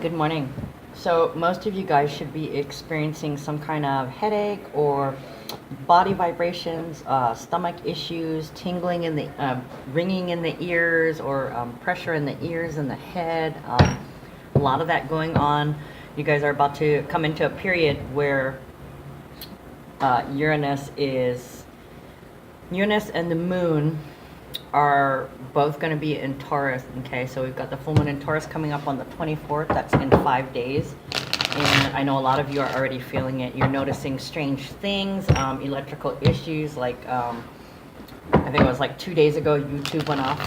good morning. So most of you guys should be experiencing some kind of headache or body vibrations, stomach issues, tingling in the, ringing in the ears, or pressure in the ears and the head. A lot of that going on. You guys are about to come into a period where Uranus and the moon are both going to be in Taurus. Okay, so we've got the full moon in Taurus coming up on the 24th. That's in 5 days. And I know a lot of you are already feeling it. You're noticing strange things, electrical issues. Like, I think it was like 2 days ago, YouTube went off.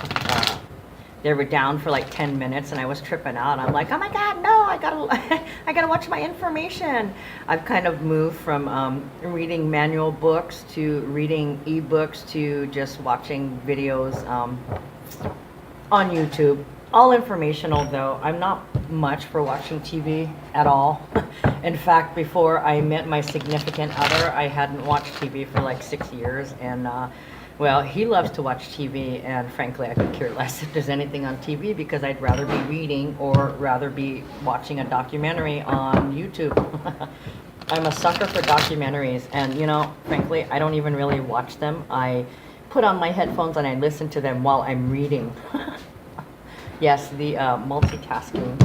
They were down for like 10 minutes and I was tripping out. I'm like, oh my God, no, I gotta watch my information. I've kind of moved from reading manual books to reading ebooks to just watching videos on YouTube. All informational though. I'm not much for watching TV at all. In fact, before I met my significant other, I hadn't watched TV for like 6 years, and well, he loves to watch TV, and frankly, I could care less if there's anything on TV because I'd rather be reading or rather be watching a documentary on YouTube. I'm a sucker for documentaries, and you know, frankly, I don't even really watch them. I put on my headphones and I listen to them while I'm reading. Yes, the multitasking.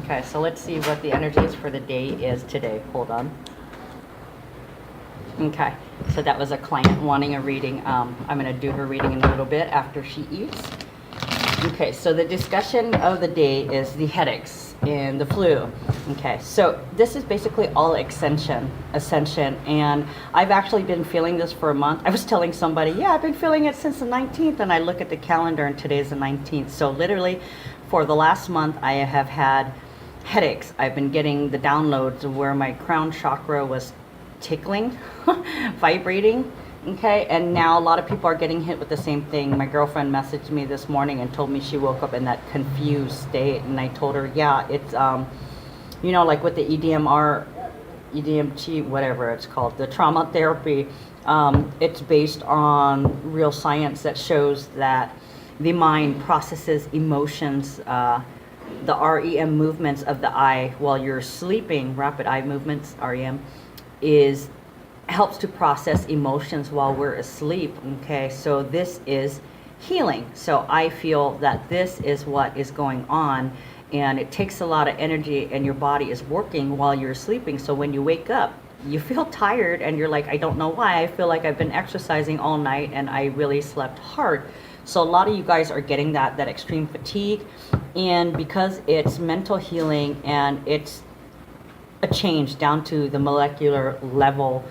Okay, so let's see what the energies for the day is today. Hold on. Okay, so that was a client wanting a reading. I'm going to do her reading in a little bit after she eats. Okay, so the discussion of the day is the headaches and the flu. Okay, so this is basically all ascension, and I've actually been feeling this for a month. I was telling somebody, yeah, I've been feeling it since the 19th, and I look at the calendar and today's the 19th. So literally for the last month, I have had headaches. I've been getting the downloads of where my crown chakra was tickling, vibrating. Okay, and now a lot of people are getting hit with the same thing. My girlfriend messaged me this morning and told me she woke up in that confused state, and I told her, yeah, it's you know, like with the EDMT, whatever it's called, the trauma therapy, it's based on real science that shows that the mind processes emotions, the REM movements of the eye while you're sleeping, rapid eye movements, REM, helps to process emotions while we're asleep. Okay, so this is healing. So I feel that this is what is going on, and it takes a lot of energy, and your body is working while you're sleeping. So when you wake up, you feel tired, and you're like, I don't know why. I feel like I've been exercising all night, and I really slept hard. So a lot of you guys are getting that extreme fatigue, and because it's mental healing and it's a change down to the molecular level,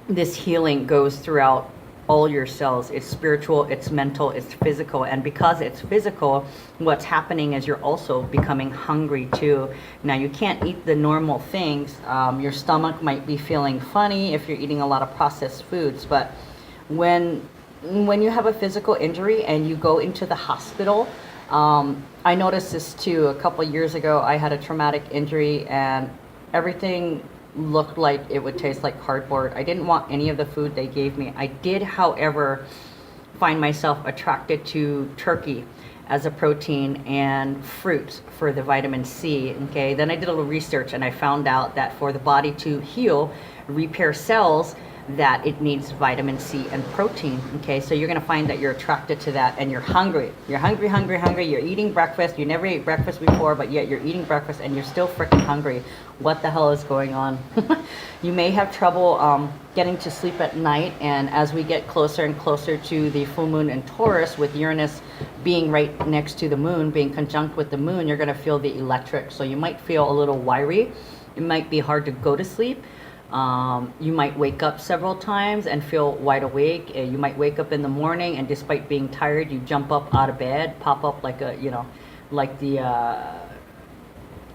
this healing goes throughout all your cells. It's spiritual, it's mental, it's physical, and because it's physical, what's happening is you're also becoming hungry too. Now you can't eat the normal things. Your stomach might be feeling funny if you're eating a lot of processed foods, but when you have a physical injury and you go into the hospital, I noticed this too. A couple years ago, I had a traumatic injury and everything looked like it would taste like cardboard. I didn't want any of the food they gave me. I did, however, find myself attracted to turkey as a protein and fruits for the vitamin C. Okay, then I did a little research and I found out that for the body to heal, repair cells, that it needs vitamin C and protein. Okay, so you're gonna find that you're attracted to that, and you're hungry. You're hungry. You're eating breakfast. You never ate breakfast before, but yet you're eating breakfast and you're still freaking hungry. What the hell is going on? You may have trouble getting to sleep at night, and as we get closer and closer to the full moon in Taurus, with Uranus being right next to the moon, being conjunct with the moon, you're gonna feel the electric. So you might feel a little wiry. It might be hard to go to sleep. You might wake up several times and feel wide awake. You might wake up in the morning and despite being tired, you jump up out of bed, pop up like a, you know, like the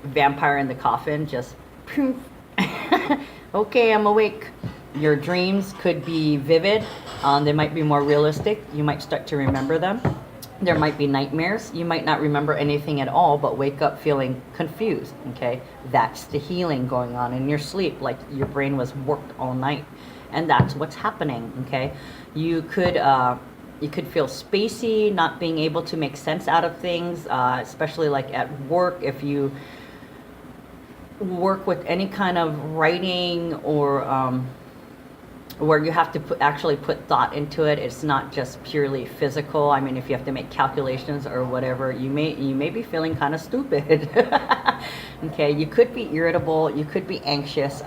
vampire in the coffin, just poof. Okay, I'm awake. Your dreams could be vivid. They might be more realistic. You might start to remember them. There might be nightmares. You might not remember anything at all, but wake up feeling confused. Okay, that's the healing going on in your sleep, like your brain was worked all night, and that's what's happening. Okay, you could You could feel spacey, not being able to make sense out of things, especially like at work. If you work with any kind of writing or where you have to actually put thought into it, it's not just purely physical. I mean, if you have to make calculations or whatever, you may be feeling kind of stupid. Okay, you could be irritable, you could be anxious.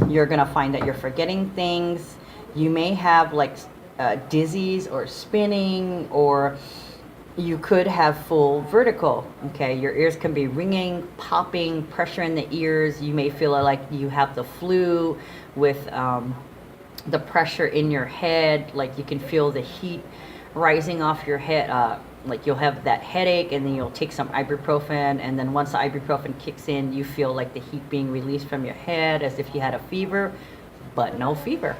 You're gonna find that you're forgetting things. You may have like dizzies or spinning, or you could have full vertigo. Okay, your ears can be ringing, popping, pressure in the ears. You may feel like you have the flu with the pressure in your head, like you can feel the heat rising off your head. Like you'll have that headache, and then you'll take some ibuprofen, and then once the ibuprofen kicks in, you feel like the heat being released from your head as if you had a fever, but no fever.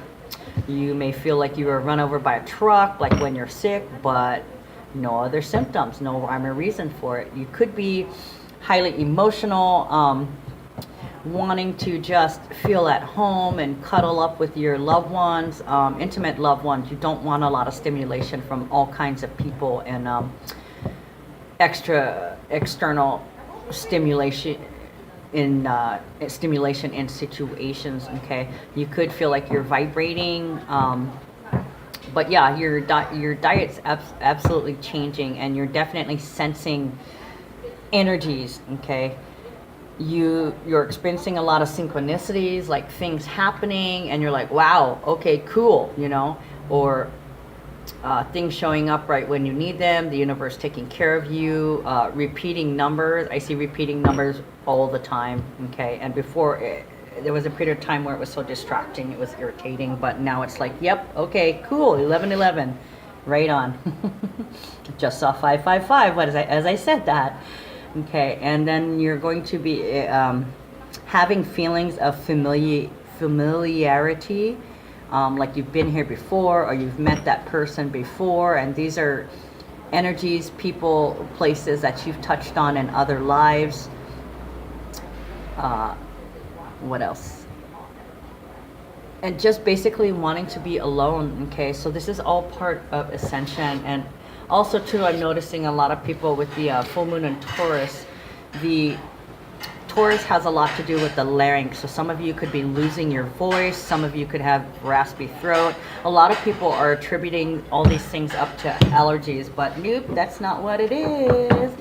You may feel like you were run over by a truck, like when you're sick, but no other symptoms, no rhyme or reason for it. You could be highly emotional, wanting to just feel at home and cuddle up with your loved ones, intimate loved ones. You don't want a lot of stimulation from all kinds of people and external stimulation in situations. Okay, you could feel like you're vibrating, but yeah, your diet's absolutely changing, and you're definitely sensing energies. Okay, you're experiencing a lot of synchronicities, like things happening, and you're like, wow, okay, cool, or things showing up right when you need them, the universe taking care of you, repeating numbers. I see repeating numbers all the time. Okay, and before there was a period of time where it was so distracting, it was irritating, but now it's like, yep, okay, cool, 1111, right on. Just saw 555 as I said that. Okay, and then you're going to be having feelings of familiarity, like you've been here before, or you've met that person before, and these are energies, people, places that you've touched on in other lives. What else? And just basically wanting to be alone. Okay, so this is all part of ascension. And also too, I'm noticing a lot of people with the full moon in Taurus. The Taurus has a lot to do with the larynx. So some of you could be losing your voice. Some of you could have raspy throat. A lot of people are attributing all these things up to allergies, but nope, that's not what it is.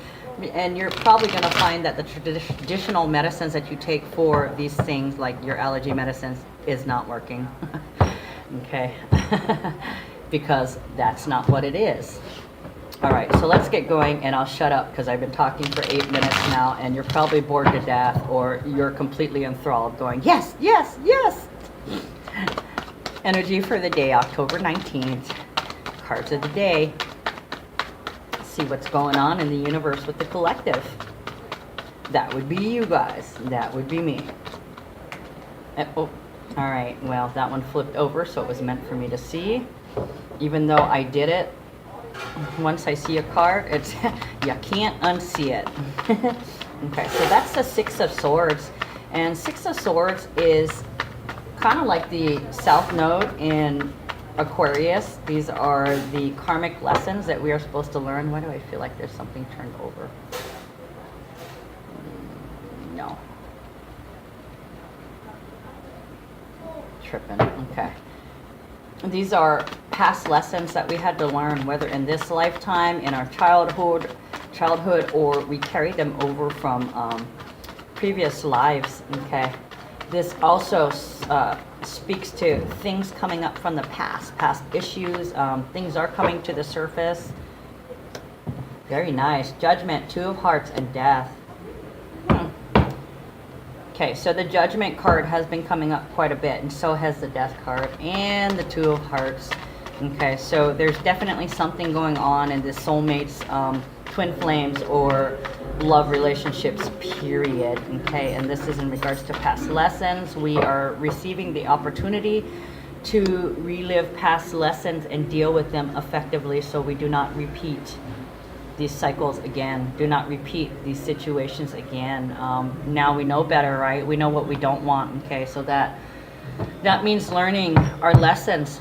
And you're probably going to find that the traditional medicines that you take for these things, like your allergy medicines, is not working. Okay, because that's not what it is. All right, so let's get going, and I'll shut up because I've been talking for 8 minutes now, and you're probably bored to death, or you're completely enthralled going, yes, yes, yes. Energy for the day, October 19th. Cards of the day. See what's going on in the universe with the collective. That would be you guys. That would be me. Oh, all right. Well, that one flipped over, so it was meant for me to see. Even though I did it, once I see a card, it's you can't unsee it. Okay, so that's the Six of Swords. And Six of Swords is kind of like the South Node in Aquarius. These are the karmic lessons that we are supposed to learn. Why do I feel like there's something turned over? No. Tripping. Okay. These are past lessons that we had to learn, whether in this lifetime, in our childhood, or we carry them over from previous lives. Okay. This also speaks to things coming up from the past issues. Things are coming to the surface. Very nice. Judgment, Two of Hearts, and Death. Okay, so the Judgment card has been coming up quite a bit, and so has the Death card and the Two of Hearts. Okay, so there's definitely something going on in this soulmates, twin flames, or love relationships, period. Okay, and this is in regards to past lessons. We are receiving the opportunity to relive past lessons and deal with them effectively, so we do not repeat these cycles again. Do not repeat these situations again. Now we know better, right? We know what we don't want. Okay, so that means learning our lessons.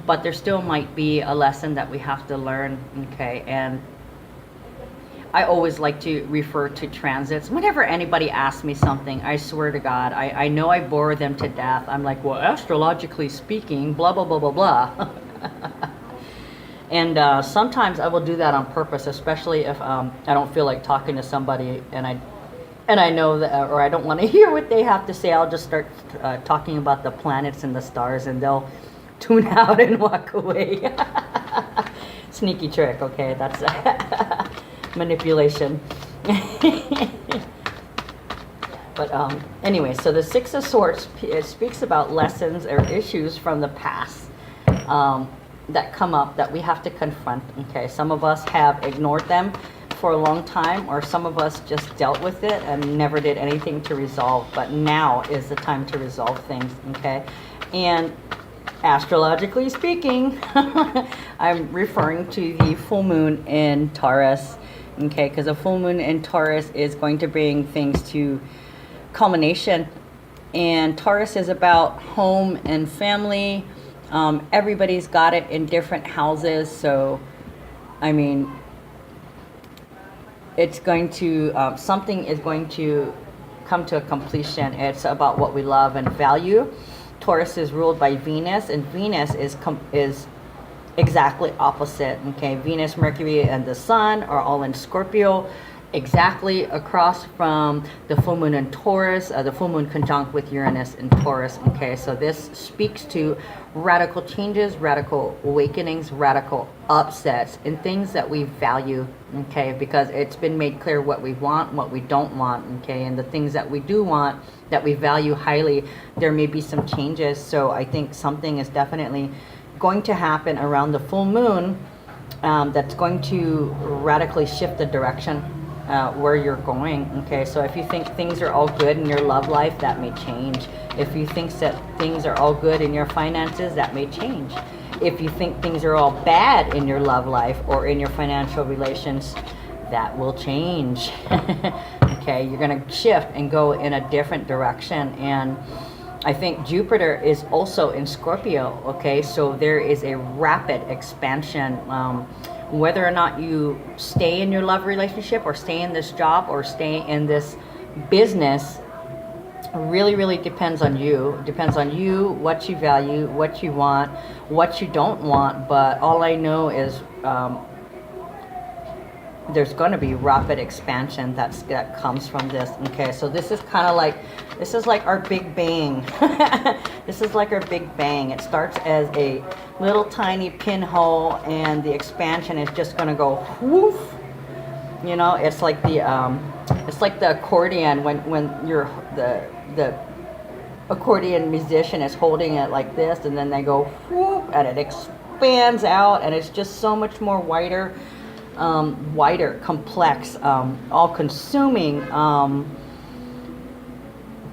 but there still might be a lesson that we have to learn, okay? And I always like to refer to transits. Whenever anybody asks me something, I swear to God, I know I bore them to death. I'm like, well, astrologically speaking, blah, blah, blah, blah, blah. And sometimes I will do that on purpose, especially if I don't feel like talking to somebody and I know that, or I don't want to hear what they have to say. I'll just start talking about the planets and the stars, and they'll tune out and walk away. Sneaky trick, okay? That's manipulation. But anyway, so the Six of Swords, it speaks about lessons or issues from the past that come up that we have to confront. Okay, some of us have ignored them for a long time, or some of us just dealt with it and never did anything to resolve. But now is the time to resolve things. Okay, and astrologically speaking, I'm referring to the full moon in Taurus. Okay, because a full moon in Taurus is going to bring things to culmination, and Taurus is about home and family. Everybody's got it in different houses, so I mean, it's going to something is going to come to a completion. It's about what we love and value. Taurus is ruled by Venus, and Venus is exactly opposite. Okay, Venus, Mercury, and the Sun are all in Scorpio, exactly across from the full moon in Taurus, the full moon conjunct with Uranus in Taurus. Okay, so this speaks to radical changes, radical awakenings, radical upsets, and things that we value. Okay, because it's been made clear what we want, what we don't want. Okay, and the things that we do want, that we value highly, there may be some changes. So I think something is definitely going to happen around the full moon that's going to radically shift the direction where you're going. Okay, so if you think things are all good in your love life, that may change. If you think that things are all good in your finances, that may change. If you think things are all bad in your love life or in your financial relations, that will change. Okay, you're going to shift and go in a different direction. And I think Jupiter is also in Scorpio. Okay, so there is a rapid expansion. Whether or not you stay in your love relationship or stay in this job or stay in this business really depends on you. It depends on you, what you value, what you want, what you don't want. But all I know is there's going to be rapid expansion that comes from this. Okay, so this is kind of like, this is like our big bang. This is like our big bang. It starts as a little tiny pinhole, and the expansion is just going to go woof. You know, it's like the accordion when you're the accordion musician is holding it like this, and then they go whoop, and it expands out, and it's just so much more wider, complex, all-consuming.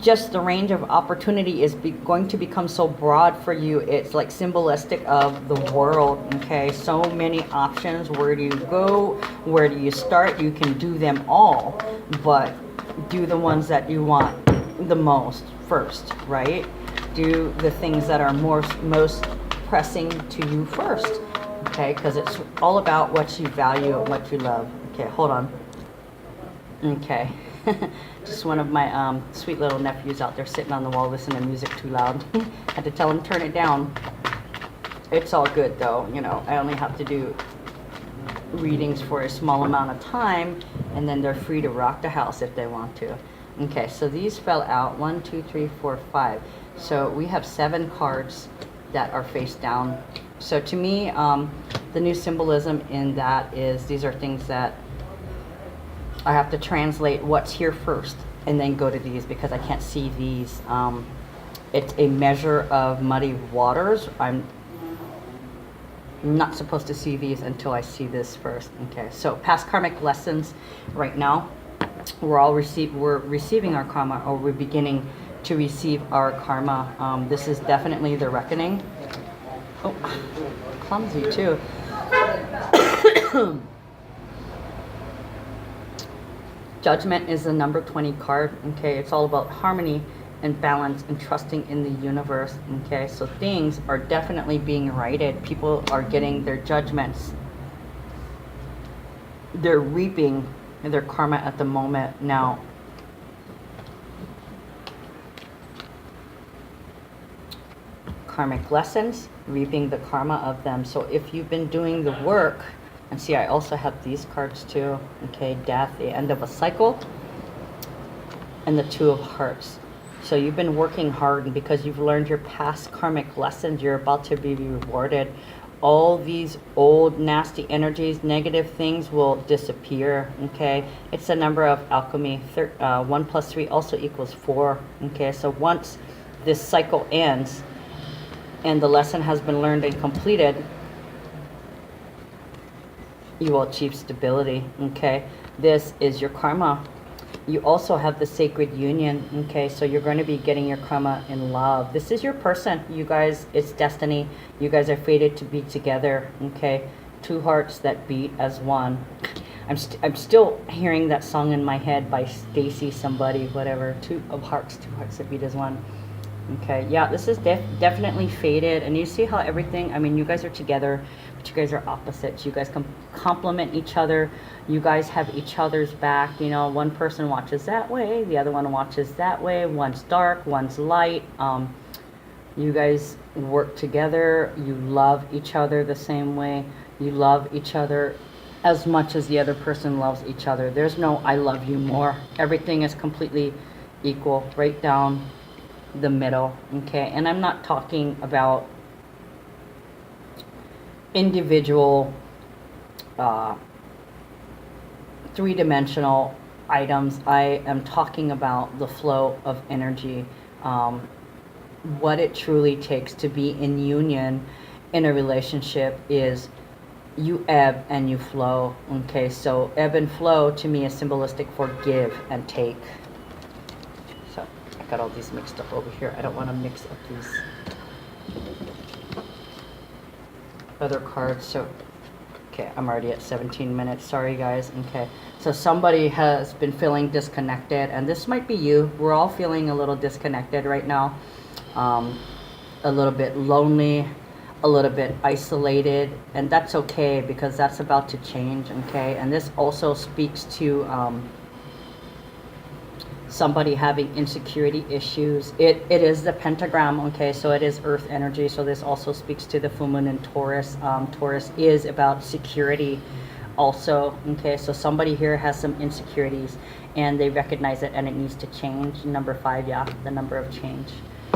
Just the range of opportunity is going to become so broad for you. It's like symbolistic of the world. Okay, so many options. Where do you go? Where do you start? You can do them all, but do the ones that you want the most first, right? Do the things that are most pressing to you first. Okay, because it's all about what you value and what you love. Okay, hold on. Okay. Just one of my sweet little nephews out there sitting on the wall listening to music too loud. Had to tell him turn it down. It's all good though, you know. I only have to do readings for a small amount of time, and then they're free to rock the house if they want to. Okay, so these fell out 1, 2, 3, 4, 5. So we have 7 cards that are face down. So to me, the new symbolism in that is these are things that I have to translate what's here first and then go to these, because I can't see these. It's a measure of muddy waters. I'm not supposed to see these until I see this first. Okay, so past karmic lessons right now. We're receiving our karma, or we're beginning to receive our karma. This is definitely the reckoning. Oh, clumsy too. Judgment is the number 20 card. Okay, it's all about harmony and balance and trusting in the universe. Okay, so things are definitely being righted. People are getting their judgments. They're reaping their karma at the moment now. Karmic lessons, reaping the karma of them. So if you've been doing the work, and see, I also have these cards too. Okay, death, the end of a cycle, and the Two of Hearts. So you've been working hard, and because you've learned your past karmic lessons, you're about to be rewarded. All these old nasty energies, negative things will disappear. Okay, it's a number of alchemy. 1 plus 3 also equals 4. Okay, so once this cycle ends and the lesson has been learned and completed, you will achieve stability. Okay, this is your karma. You also have the sacred union. Okay, so you're going to be getting your karma in love. This is your person, you guys. It's destiny. You guys are fated to be together. Okay, two hearts that beat as one. I'm still hearing that song in my head by Stacy somebody, whatever. Two hearts that beat as one. Okay, yeah, this is definitely fated. And you see how everything, I mean, you guys are together, but you guys are opposites. You guys complement each other. You guys have each other's back. You know, one person watches that way, the other one watches that way. One's dark, one's light. You guys work together. You love each other the same way. You love each other as much as the other person loves each other. There's no I love you more. Everything is completely equal, right down the middle. Okay, and I'm not talking about individual three-dimensional items. I am talking about the flow of energy, what it truly takes to be in union in a relationship is you ebb and you flow. Okay, so ebb and flow to me is symbolistic for give and take. So I got all these mixed up over here. I don't want to mix up these other cards. So okay, I'm already at 17 minutes. Sorry guys. Okay, so somebody has been feeling disconnected, and this might be you. We're all feeling a little disconnected right now, a little bit lonely, a little bit isolated, and that's okay because that's about to change. Okay, and this also speaks to somebody having insecurity issues. It is the pentagram. Okay, so it is earth energy, so this also speaks to the full moon in Taurus. Taurus is about security also. Okay, so somebody here has some insecurities and they recognize it and it needs to change. Number 5, yeah, the number of change,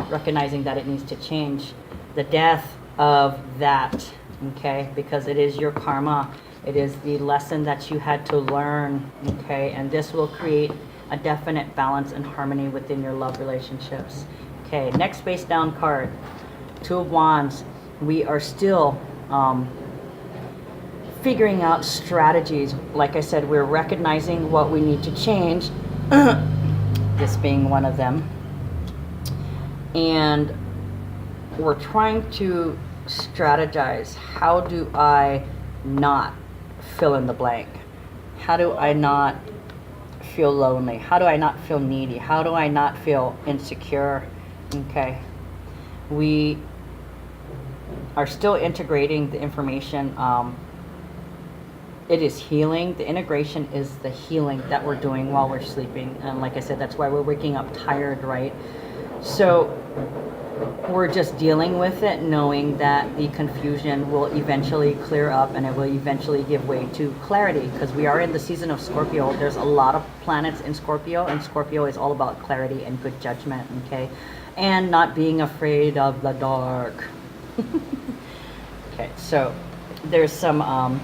recognizing that it needs to change, the death of that. Okay, because it is your karma, it is the lesson that you had to learn. Okay, and this will create a definite balance and harmony within your love relationships. Okay, next face down card, 2 of Wands. We are still figuring out strategies. Like I said, we're recognizing what we need to change, this being one of them, and we're trying to strategize. How do I not fill in the blank? How do I not feel lonely? How do I not feel needy? How do I not feel insecure? Okay, we are still integrating the information. It is healing. The integration is the healing that we're doing while we're sleeping, and like I said, that's why we're waking up tired, right? So we're just dealing with it, knowing that the confusion will eventually clear up and it will eventually give way to clarity, because we are in the season of Scorpio. There's a lot of planets in Scorpio, and Scorpio is all about clarity and good judgment. Okay, and not being afraid of the dark. Okay, so there's some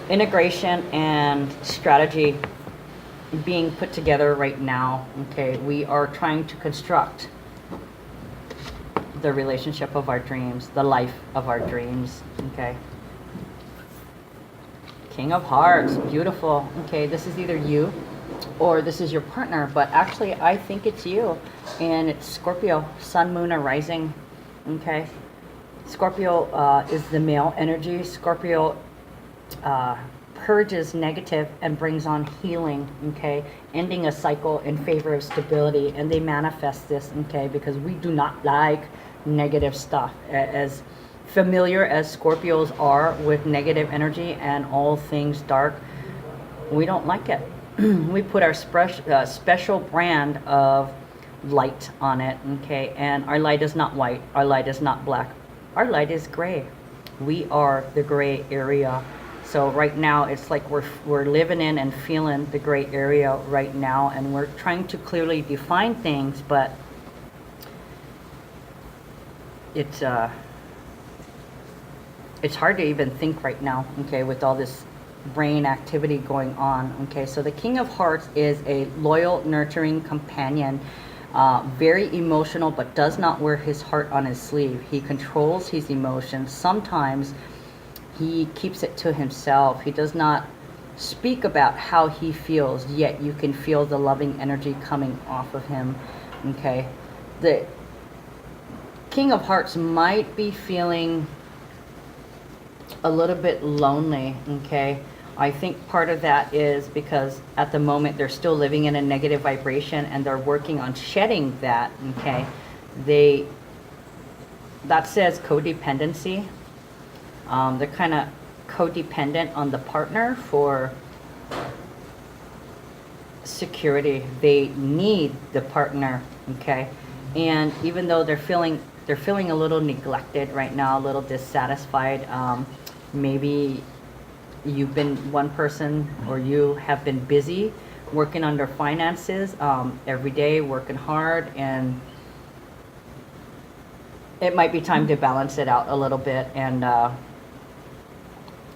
integration and strategy being put together right now. Okay, we are trying to construct the relationship of our dreams, the life of our dreams. Okay, King of Hearts, beautiful. Okay, this is either you or this is your partner, but actually I think it's you, and it's Scorpio, Sun, Moon, or Rising. Okay, Scorpio is the male energy. Scorpio purges negative and brings on healing, okay, ending a cycle in favor of stability. And they manifest this, okay, because we do not like negative stuff. As familiar as Scorpios are with negative energy and all things dark, we don't like it. We put our special brand of light on it, okay, and our light is not white, our light is not black, our light is gray. We are the gray area. So right now it's like we're living in and feeling the gray area right now, and we're trying to clearly define things, but it's hard to even think right now, okay, with all this brain activity going on, okay. So the King of Hearts is a loyal, nurturing companion, very emotional, but does not wear his heart on his sleeve. He controls his emotions. Sometimes he keeps it to himself. He does not speak about how he feels, yet you can feel the loving energy coming off of him, okay. The King of Hearts might be feeling a little bit lonely, okay. I think part of that is because at the moment they're still living in a negative vibration, and they're working on shedding that, okay. That says codependency. They're kind of codependent on the partner for security. They need the partner, okay. And even though they're feeling a little neglected right now, a little dissatisfied, maybe you've been one person, or you have been busy working on their finances every day, working hard, and it might be time to balance it out a little bit and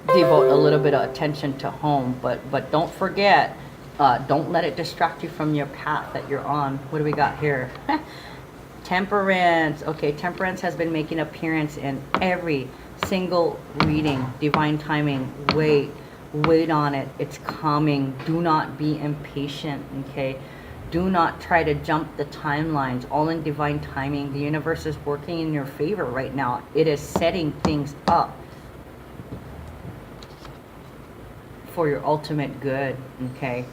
devote a little bit of attention to home. But don't forget, don't let it distract you from your path that you're on. What do we got here? Temperance. Okay, Temperance has been making appearance in every single reading. Divine timing. Wait on it. It's coming. Do not be impatient, okay. Do not try to jump the timelines. All in divine timing. The universe is working in your favor right now. It is setting things up for your ultimate good, okay.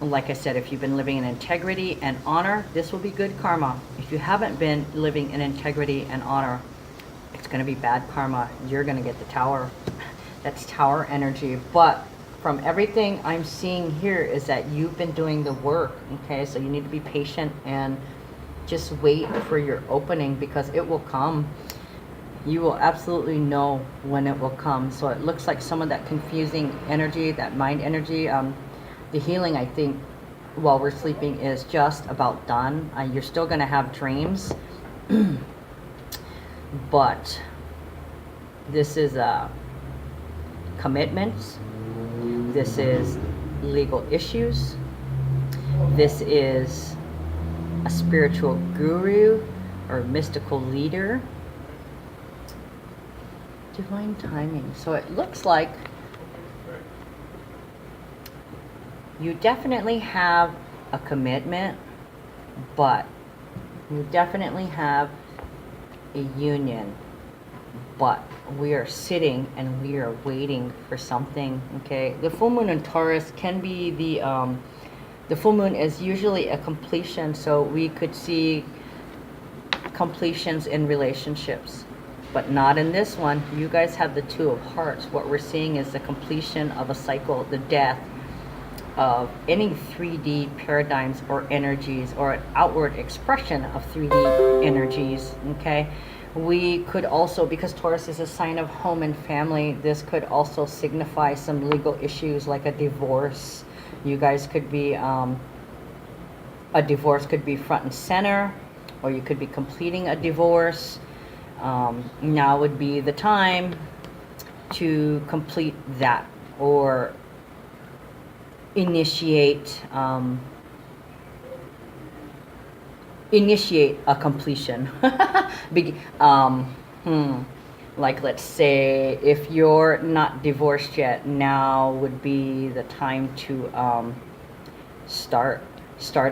Like I said, if you've been living in integrity and honor, this will be good karma. If you haven't been living in integrity and honor, it's going to be bad karma. You're going to get the Tower. That's Tower energy. But from everything I'm seeing here is that you've been doing the work, okay. So you need to be patient and just wait for your opening, because it will come. You will absolutely know when it will come. So it looks like some of that confusing energy, that mind energy, the healing, I think, while we're sleeping is just about done. You're still going to have dreams, but this is commitments. This is legal issues. This is a spiritual guru or mystical leader. Divine timing. So it looks like you definitely have a commitment, but you definitely have a union, but we are sitting and we are waiting for something, okay. The full moon in Taurus can be the full moon is usually a completion, so we could see completions in relationships, but not in this one. You guys have the Two of Hearts. What we're seeing is the completion of a cycle, the death of any 3D paradigms or energies, or an outward expression of 3D energies, okay. We could also, because Taurus is a sign of home and family, this could also signify some legal issues like a divorce. You guys could be, a divorce could be front and center, or you could be completing a divorce. Now would be the time to complete that, or initiate a completion. Like, let's say if you're not divorced yet, now would be the time to start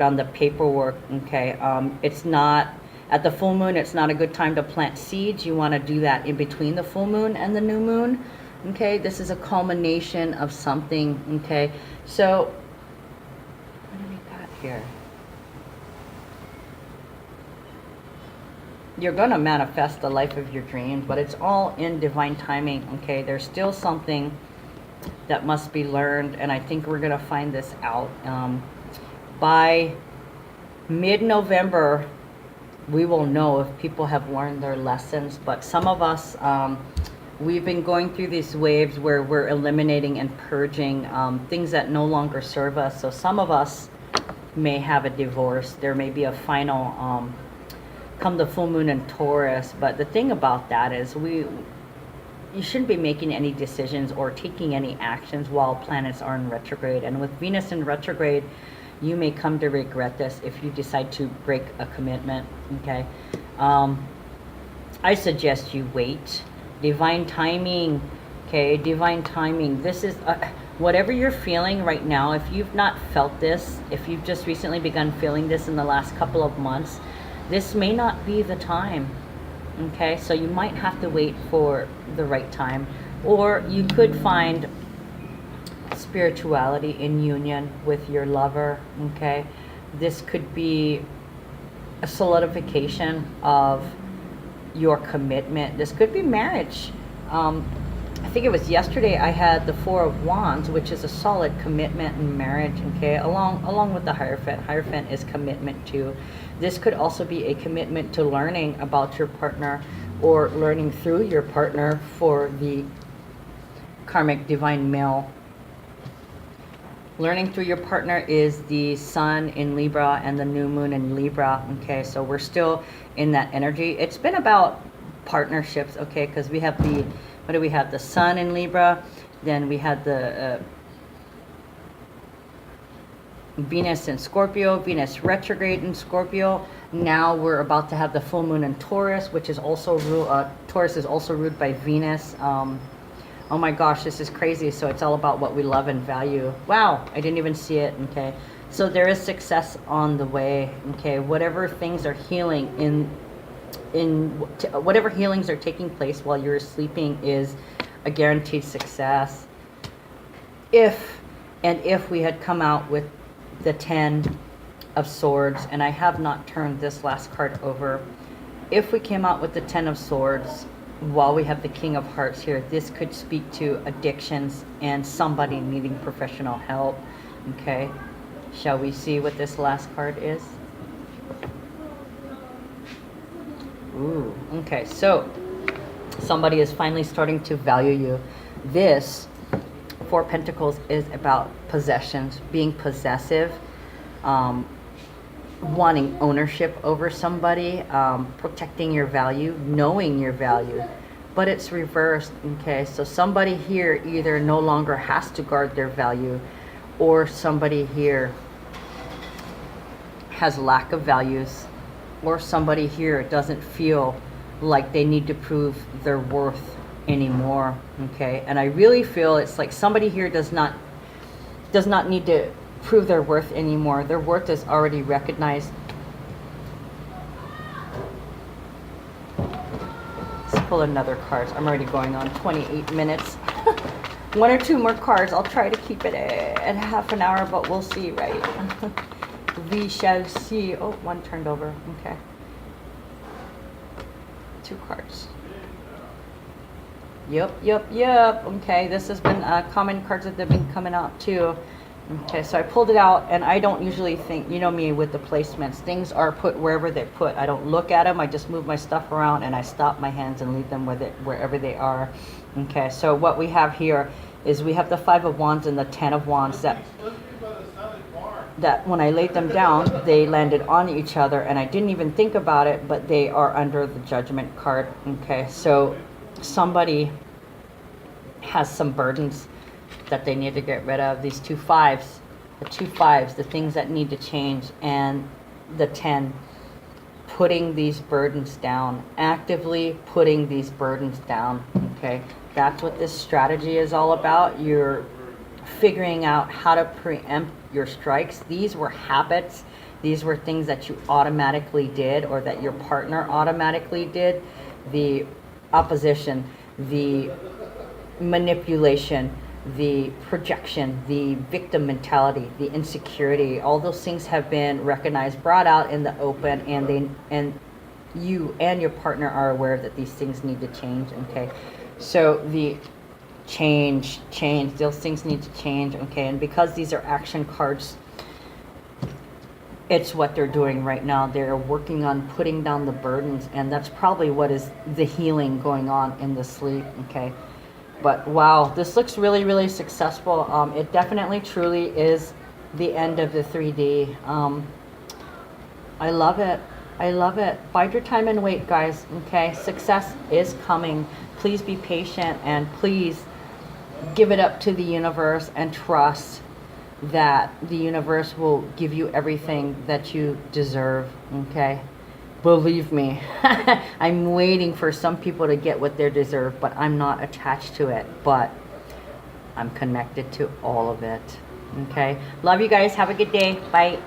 on the paperwork, okay. It's not at the full moon, it's not a good time to plant seeds. You want to do that in between the full moon and the new moon, Okay, this is a culmination of something. Okay, so what do we got here? You're going to manifest the life of your dreams, but it's all in divine timing. Okay, there's still something that must be learned, and I think we're going to find this out by mid-November. We will know if people have learned their lessons, but some of us, we've been going through these waves where we're eliminating and purging things that no longer serve us. So some of us may have a divorce. There may be a final come the full moon in Taurus. But the thing about that is you shouldn't be making any decisions or taking any actions while planets are in retrograde. And with Venus in retrograde, you may come to regret this if you decide to break a commitment. Okay, I suggest you wait. Divine timing. Okay, divine timing. This is whatever you're feeling right now. If you've not felt this, if you've just recently begun feeling this in the last couple of months, this may not be the time. Okay, so you might have to wait for the right time, or you could find spirituality in union with your lover. Okay, this could be a solidification of your commitment. This could be marriage. I think it was yesterday I had the Four of Wands, which is a solid commitment in marriage. Okay, along with the Hierophant. Hierophant is commitment too. This could also be a commitment to learning about your partner, or learning through your partner for the karmic divine male. Learning through your partner is the sun in Libra and the new moon in Libra. Okay, so we're still in that energy. It's been about partnerships. Okay, because we have the, what do we have? The sun in Libra, then we had the Venus in Scorpio, Venus retrograde in Scorpio. Now we're about to have the full moon in Taurus, which is also Taurus is also ruled by Venus. Oh my gosh, this is crazy. So it's all about what we love and value. Wow, I didn't even see it. Okay, so there is success on the way. Okay, whatever things are healing whatever healings are taking place while you're sleeping is a guaranteed success. If we had come out with the 10 of Swords, and I have not turned this last card over, if we came out with the 10 of Swords while we have the King of Hearts here, this could speak to addictions and somebody needing professional help. Okay, shall we see what this last card is? Ooh, okay, so somebody is finally starting to value you. This Four Pentacles is about possessions, being possessive, wanting ownership over somebody, protecting your value, knowing your value. But it's reversed. Okay, so somebody here either no longer has to guard their value, or somebody here has lack of values, or somebody here doesn't feel like they need to prove their worth anymore. Okay, and I really feel it's like somebody here does not need to prove their worth anymore. Their worth is already recognized. Let's pull another card. I'm already going on 28 minutes. One or two more cards. I'll try to keep it at half an hour, but we'll see, right? We shall see. Oh, one turned over. Okay. Two cards. Yep. Okay, this has been common cards that have been coming out too. Okay, so I pulled it out, and I don't usually think, you know me with the placements, things are put wherever they're put. I don't look at them. I just move my stuff around, and I stop my hands and leave them wherever they are. Okay, so what we have here is we have the Five of Wands and the 10 of Wands that when I laid them down, they landed on each other, and I didn't even think about it, but they are under the Judgment card. Okay, so somebody has some burdens that they need to get rid of. These two fives, the things that need to change, and the 10, putting these burdens down, actively putting these burdens down. Okay, that's what this strategy is all about. You're figuring out how to preempt your strikes. These were habits. These were things that you automatically did, or that your partner automatically did. The opposition, the manipulation, the projection, the victim mentality, the insecurity, all those things have been recognized, brought out in the open, and you and your partner are aware that these things need to change. Okay, so the change, those things need to change. Okay, and because these are action cards, it's what they're doing right now. They're working on putting down the burdens, and that's probably what is the healing going on in the sleep. Okay, but wow, this looks really, really successful. It definitely, truly is the end of the 3D. I love it. I love it. Bide your time and wait, guys. Okay, success is coming. Please be patient, and please give it up to the universe and trust that the universe will give you everything that you deserve. Okay, believe me. I'm waiting for some people to get what they deserve, but I'm not attached to it, but I'm connected to all of it. Okay, love you guys. Have a good day. Bye.